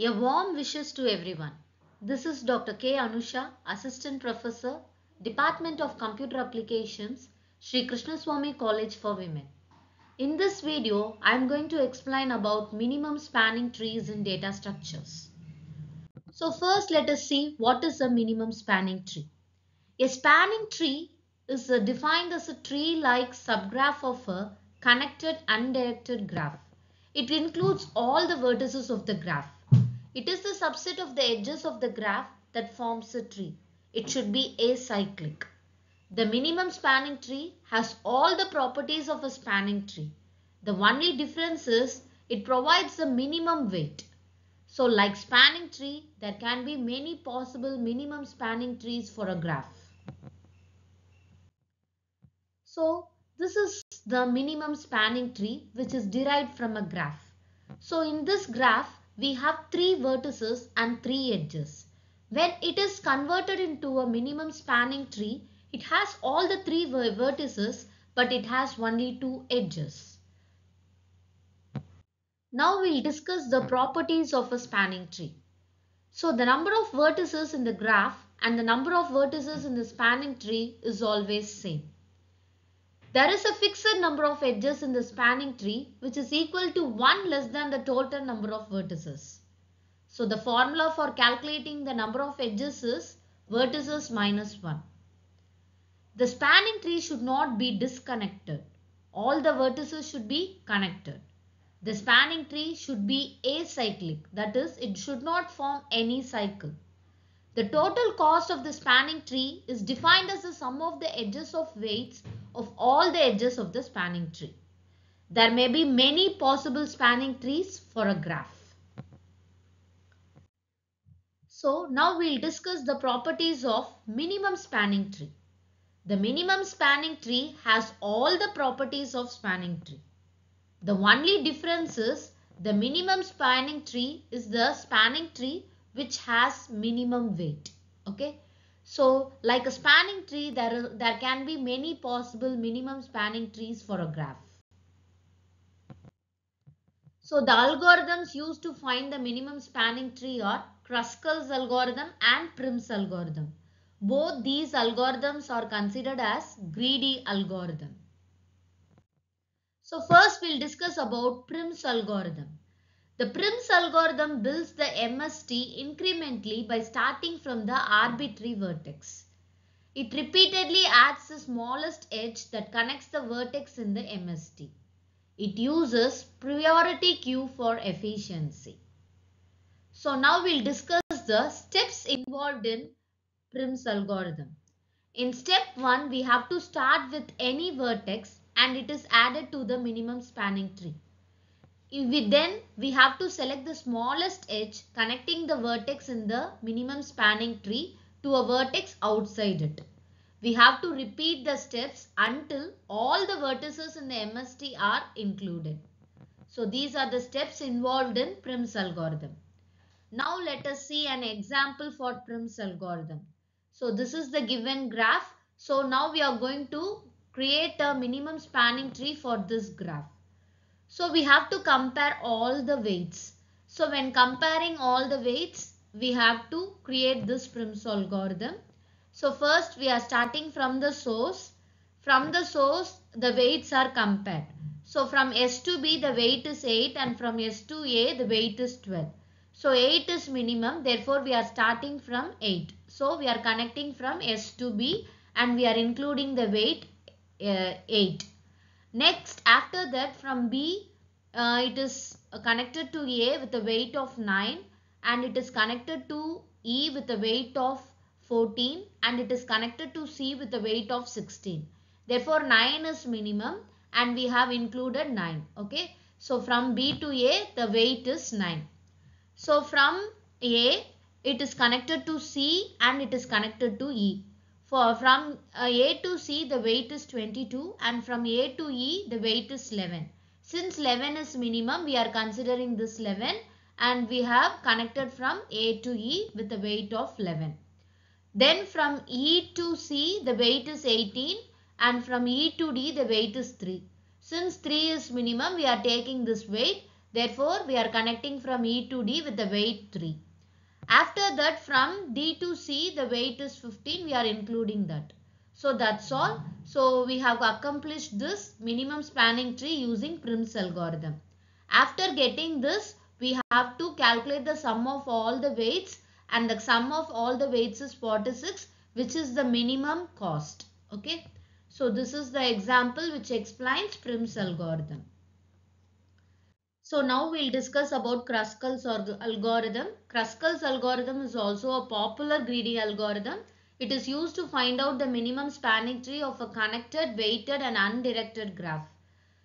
A warm wishes to everyone. This is Dr. K. Anusha, Assistant Professor, Department of Computer Applications, Sri Krishnaswamy College for Women. In this video, I am going to explain about minimum spanning trees in data structures. So first let us see what is a minimum spanning tree. A spanning tree is defined as a tree-like subgraph of a connected undirected graph. It includes all the vertices of the graph. It is the subset of the edges of the graph that forms a tree. It should be acyclic. The minimum spanning tree has all the properties of a spanning tree. The only difference is it provides the minimum weight. So like spanning tree, there can be many possible minimum spanning trees for a graph. So this is the minimum spanning tree which is derived from a graph. So in this graph we have 3 vertices and 3 edges. When it is converted into a minimum spanning tree, it has all the 3 vertices but it has only 2 edges. Now we'll discuss the properties of a spanning tree. So the number of vertices in the graph and the number of vertices in the spanning tree is always same. There is a fixed number of edges in the spanning tree which is equal to 1 less than the total number of vertices. So the formula for calculating the number of edges is vertices minus 1. The spanning tree should not be disconnected. All the vertices should be connected. The spanning tree should be acyclic, that is, it should not form any cycle. The total cost of the spanning tree is defined as the sum of the edges of weights of all the edges of the spanning tree. There may be many possible spanning trees for a graph. So now we'll discuss the properties of minimum spanning tree. The minimum spanning tree has all the properties of spanning tree. The only difference is the minimum spanning tree is the spanning tree which has minimum weight. Okay. So like a spanning tree, there can be many possible minimum spanning trees for a graph. So the algorithms used to find the minimum spanning tree are Kruskal's algorithm and Prim's algorithm. Both these algorithms are considered as greedy algorithm. So first we'll discuss about Prim's algorithm. The Prim's algorithm builds the MST incrementally by starting from the arbitrary vertex. It repeatedly adds the smallest edge that connects the vertex in the MST. It uses priority queue for efficiency. So now we'll discuss the steps involved in Prim's algorithm. In step 1, we have to start with any vertex and it is added to the minimum spanning tree. Then we have to select the smallest edge connecting the vertex in the minimum spanning tree to a vertex outside it. We have to repeat the steps until all the vertices in the MST are included. So these are the steps involved in Prim's algorithm. Now let us see an example for Prim's algorithm. So this is the given graph. So now we are going to create a minimum spanning tree for this graph. So we have to compare all the weights. So when comparing all the weights, we have to create this Prim's algorithm. So first we are starting from the source. From the source, the weights are compared. So from S to B, the weight is 8 and from S to A, the weight is 12. So 8 is minimum. Therefore, we are starting from 8. So we are connecting from S to B and we are including the weight 8. Next, after that from B, it is connected to A with a weight of 9 and it is connected to E with a weight of 14 and it is connected to C with a weight of 16. Therefore, 9 is minimum and we have included 9. Okay. So, from B to A, the weight is 9. So, from A, it is connected to C and it is connected to E. From A to C, the weight is 22 and from A to E, the weight is 11. Since 11 is minimum, we are considering this 11 and we have connected from A to E with a weight of 11. Then from E to C, the weight is 18 and from E to D, the weight is 3. Since 3 is minimum, we are taking this weight. Therefore, we are connecting from E to D with the weight 3. After that, from D to C, the weight is 15. We are including that. So that's all. So we have accomplished this minimum spanning tree using Prim's algorithm. After getting this, we have to calculate the sum of all the weights, and the sum of all the weights is 46, which is the minimum cost. Okay. So this is the example which explains Prim's algorithm. So now we'll discuss about Kruskal's algorithm. Kruskal's algorithm is also a popular greedy algorithm. It is used to find out the minimum spanning tree of a connected, weighted and undirected graph.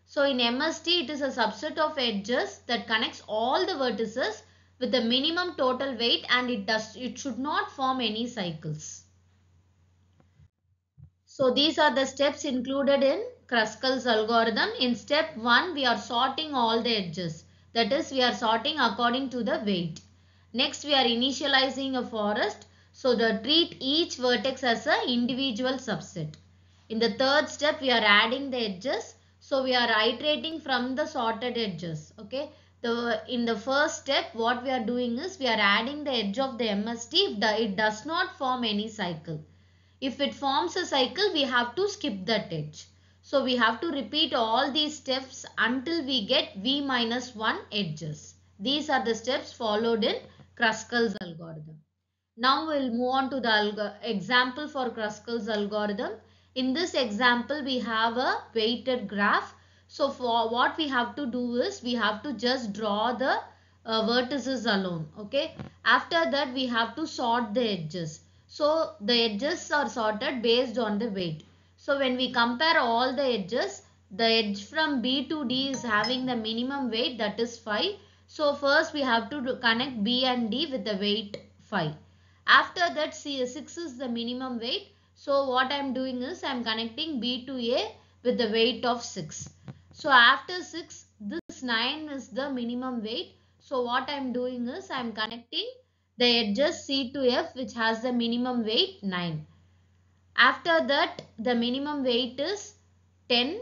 So in MST, it is a subset of edges that connects all the vertices with the minimum total weight, and it should not form any cycles. So these are the steps included in Kruskal's algorithm. In step 1, we are sorting all the edges. That is, we are sorting according to the weight. Next, we are initializing a forest. So treat each vertex as an individual subset. In the third step, we are adding the edges. So we are iterating from the sorted edges. Okay. In the first step, what we are doing is we are adding the edge of the MST if it does not form any cycle. If it forms a cycle, we have to skip that edge. So we have to repeat all these steps until we get V minus 1 edges. These are the steps followed in Kruskal's algorithm. Now we'll move on to the example for Kruskal's algorithm. In this example, we have a weighted graph. So for what we have to do is we have to just draw the vertices alone. Okay. After that, we have to sort the edges. So the edges are sorted based on the weight. So when we compare all the edges, the edge from B to D is having the minimum weight, that is 5. So first we have to connect B and D with the weight 5. After that, 6 is the minimum weight. So what I am doing is I am connecting B to A with the weight of 6. So after 6, this 9 is the minimum weight. So what I am doing is I am connecting the edges C to F, which has the minimum weight 9. After that, the minimum weight is 10.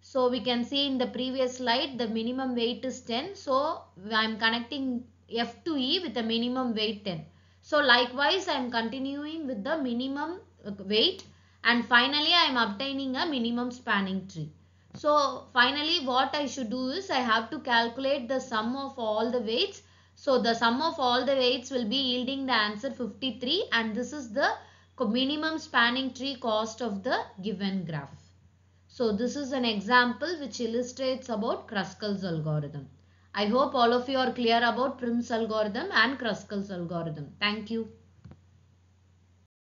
So we can see in the previous slide, the minimum weight is 10. So I am connecting F to E with the minimum weight 10. So likewise, I am continuing with the minimum weight, and finally I am obtaining a minimum spanning tree. So finally what I should do is I have to calculate the sum of all the weights. So the sum of all the weights will be yielding the answer 53, and this is the minimum spanning tree cost of the given graph. So this is an example which illustrates about Kruskal's algorithm. I hope all of you are clear about Prim's algorithm and Kruskal's algorithm. Thank you.